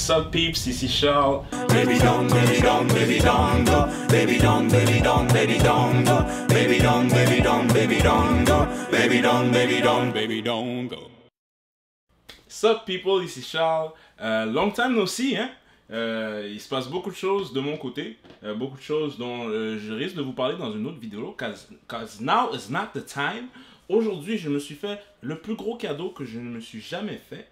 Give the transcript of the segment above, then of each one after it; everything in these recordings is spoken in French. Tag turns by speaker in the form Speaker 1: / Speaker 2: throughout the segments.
Speaker 1: Sup peeps, ici Charles.
Speaker 2: Baby don't, baby don't, baby don't go. Baby don't, baby don't, baby don't go. Baby don't, baby don't, baby don't go. Baby don't, baby don't, baby don't go.
Speaker 1: Sup people, ici Charles. Long time no see, hein? Il se passe beaucoup de choses de mon côté, beaucoup de choses dont je risque de vous parler dans une autre vidéo, cause now is not the time. Aujourd'hui, je me suis fait le plus gros cadeau que je ne me suis jamais fait.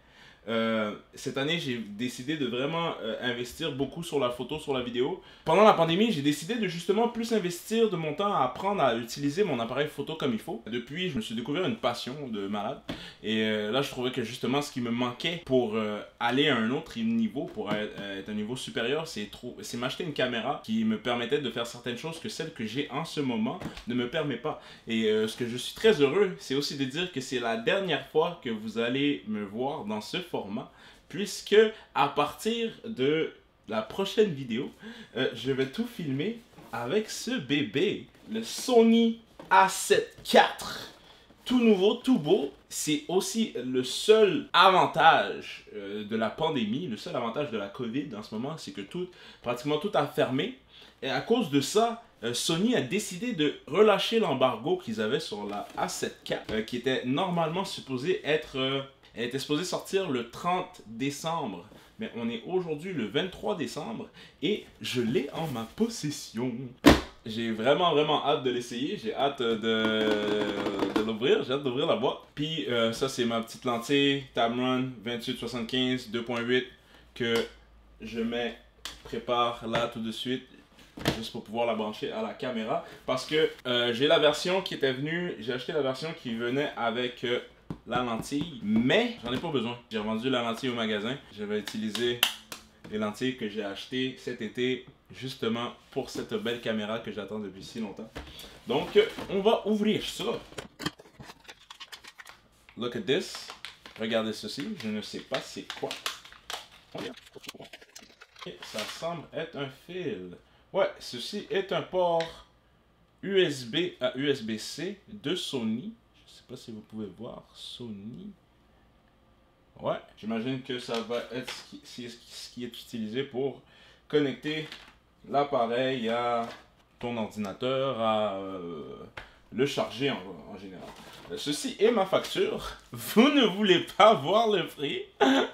Speaker 1: Cette année, j'ai décidé de vraiment investir beaucoup sur la photo, sur la vidéo. Pendant la pandémie, j'ai décidé de justement plus investir de mon temps à apprendre à utiliser mon appareil photo comme il faut. Depuis, je me suis découvert une passion de malade. Et là, je trouvais que justement, ce qui me manquait pour aller à un autre niveau, pour être un niveau supérieur, c'est m'acheter une caméra qui me permettait de faire certaines choses que celle que j'ai en ce moment ne me permet pas. Et ce que je suis très heureux, c'est aussi de dire que c'est la dernière fois que vous allez me voir dans ce format, puisque à partir de la prochaine vidéo, je vais tout filmer avec ce bébé, le Sony A7 IV. Tout nouveau, tout beau. C'est aussi le seul avantage de la pandémie, le seul avantage de la COVID en ce moment, c'est que pratiquement tout a fermé. Et à cause de ça, Sony a décidé de relâcher l'embargo qu'ils avaient sur la A7 IV, qui était normalement supposée être... elle était supposée sortir le 30 décembre. Mais on est aujourd'hui le 23 décembre et je l'ai en ma possession. J'ai vraiment hâte de l'essayer. J'ai hâte de l'ouvrir. J'ai hâte d'ouvrir la boîte. Puis ça, c'est ma petite lentille Tamron 28-75 2.8 que je prépare là tout de suite. Juste pour pouvoir la brancher à la caméra. Parce que j'ai la version qui était venue. J'ai acheté la version qui venait avec... la lentille, mais j'en ai pas besoin. J'ai revendu la lentille au magasin. Je vais utiliser les lentilles que j'ai achetées cet été justement pour cette belle caméra que j'attends depuis si longtemps. Donc, on va ouvrir ça. Look at this. Regardez ceci. Je ne sais pas c'est quoi. Ça semble être un fil. Ouais, ceci est un port USB à USB-C de Sony. Je sais pas si vous pouvez voir, Sony. Ouais, j'imagine que ça va être ce qui est utilisé pour connecter l'appareil à ton ordinateur, à le charger en général. Ceci est ma facture. Vous ne voulez pas voir le prix?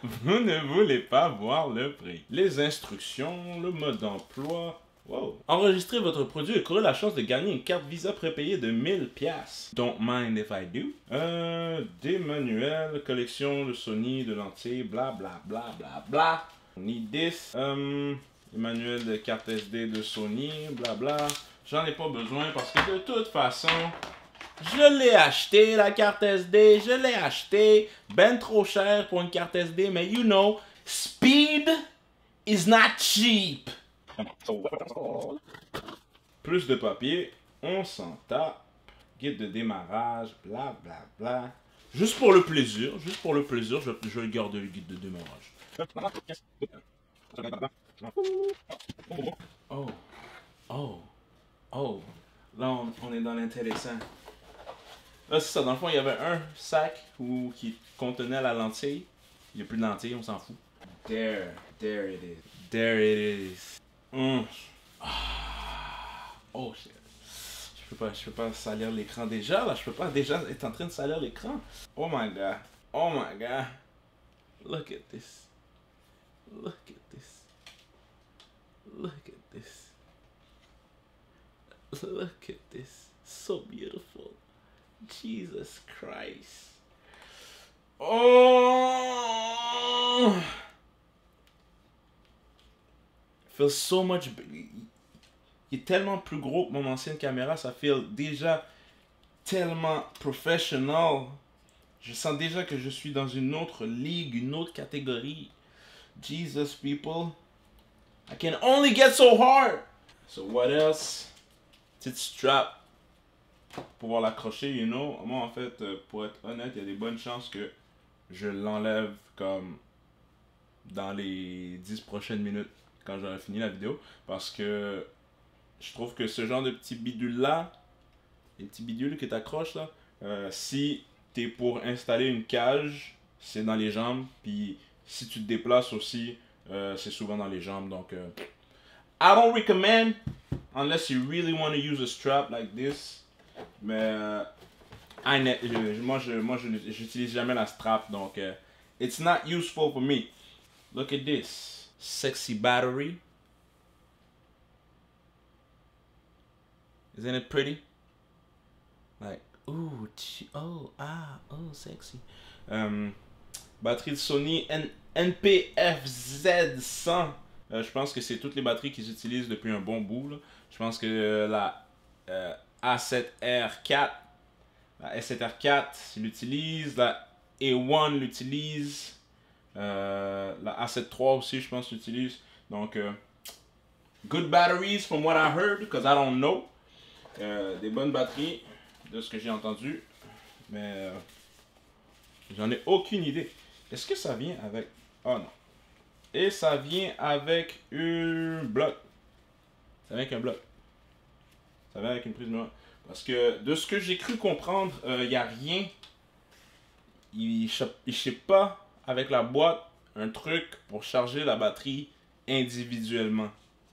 Speaker 1: Vous ne voulez pas voir le prix. Les instructions, le mode d'emploi. Wow. Enregistrez votre produit et courez la chance de gagner une carte Visa prépayée de 1000$. Don't mind if I do. Des manuels, collection de Sony, de lentilles, bla bla bla bla bla. Need this. Des manuels de carte SD de Sony, bla bla. J'en ai pas besoin parce que de toute façon, je l'ai acheté la carte SD. Je l'ai acheté ben trop cher pour une carte SD. Mais you know, speed is not cheap. Plus de papier, on s'en tape. Guide de démarrage, bla bla bla. Juste pour le plaisir, je vais garder le guide de démarrage. Oh. Là, on est dans l'intéressant. Là, c'est ça. Dans le fond, il y avait un sac qui contenait la lentille. Il n'y a plus de lentille, on s'en fout. There it is. There it is. Oh shit. Je peux pas salir l'écran déjà là. Je peux pas déjà être en train de salir l'écran. Oh my god. Oh my god. Look at this. Look at this. Look at this. Look at this. So beautiful. Jesus Christ. Oh. Feels so much big. Il est tellement plus gros que mon ancienne caméra, ça fait déjà tellement professional. Je sens déjà que je suis dans une autre ligue, une autre catégorie. Jesus people, I can only get so hard. So what else? Petite strap pour pouvoir l'accrocher, you know. Moi en fait, pour être honnête, il y a des bonnes chances que je l'enlève comme dans les 10 prochaines minutes quand j'aurai fini la vidéo, parce que je trouve que ce genre de petits bidules là, les petits bidules que tu accroches là, si tu es pour installer une cage, c'est dans les jambes, puis si tu te déplaces aussi, c'est souvent dans les jambes. Donc, I don't recommend unless you really want to use a strap like this. Mais moi, j'utilise jamais la strap. Donc, it's not useful for me. Look at this. Sexy battery. Isn't it pretty? Like, ooh, oh, sexy. Batterie de Sony NPFZ100. Je pense que c'est toutes les batteries qu'ils utilisent depuis un bon bout. Là. Je pense que la A7R4, la S7R4 l'utilise, la A1 l'utilise, la A7III aussi, je pense l'utilise. Donc, good batteries from what I heard, because I don't know. Des bonnes batteries de ce que j'ai entendu, mais j'en ai aucune idée. Est-ce que ça vient avec... Oh non. Et ça vient avec un bloc. Ça vient avec un bloc. Ça vient avec une prise murale. Parce que de ce que j'ai cru comprendre, il n'y a rien. Il ne sait pas avec la boîte un truc pour charger la batterie individuellement.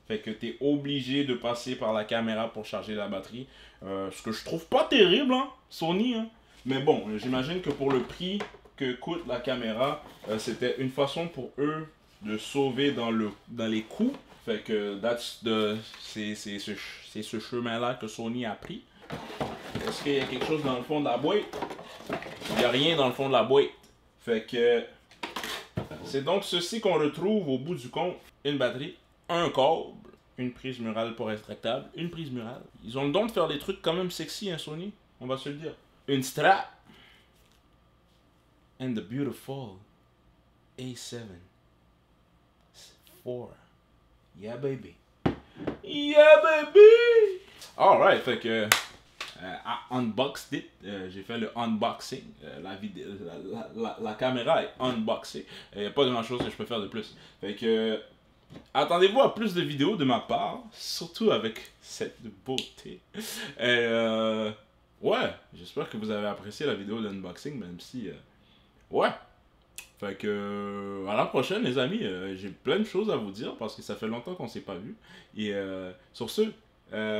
Speaker 1: Fait que tu es obligé de passer par la caméra pour charger la batterie. Ce que je trouve pas terrible, hein, Sony. Hein. Mais bon, j'imagine que pour le prix que coûte la caméra, c'était une façon pour eux de sauver dans les coûts. Fait que c'est ce chemin-là que Sony a pris. Est-ce qu'il y a quelque chose dans le fond de la boîte? Il n'y a rien dans le fond de la boîte. Fait que c'est donc ceci qu'on retrouve au bout du compte. Une batterie, un câble, une prise murale pour extractable, une prise murale. Ils ont le don de faire des trucs quand même sexy, hein, Sony, on va se le dire. Une strap. And the beautiful A7 IV. Yeah, baby. Yeah, baby! Alright, fait que unboxed it. J'ai fait le unboxing. La caméra est unboxée. Il n'y a pas grand chose que je peux faire de plus. Fait que attendez-vous à plus de vidéos de ma part, surtout avec cette beauté. Ouais, j'espère que vous avez apprécié la vidéo d'unboxing, même si... ouais. Fait que à la prochaine les amis, j'ai plein de choses à vous dire parce que ça fait longtemps qu'on s'est pas vu. Et sur ce,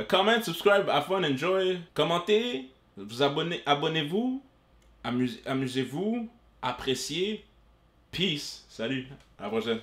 Speaker 1: comment, subscribe, have fun, enjoy, commentez, vous abonnez-vous, amusez-vous, appréciez. Peace, salut, à la prochaine.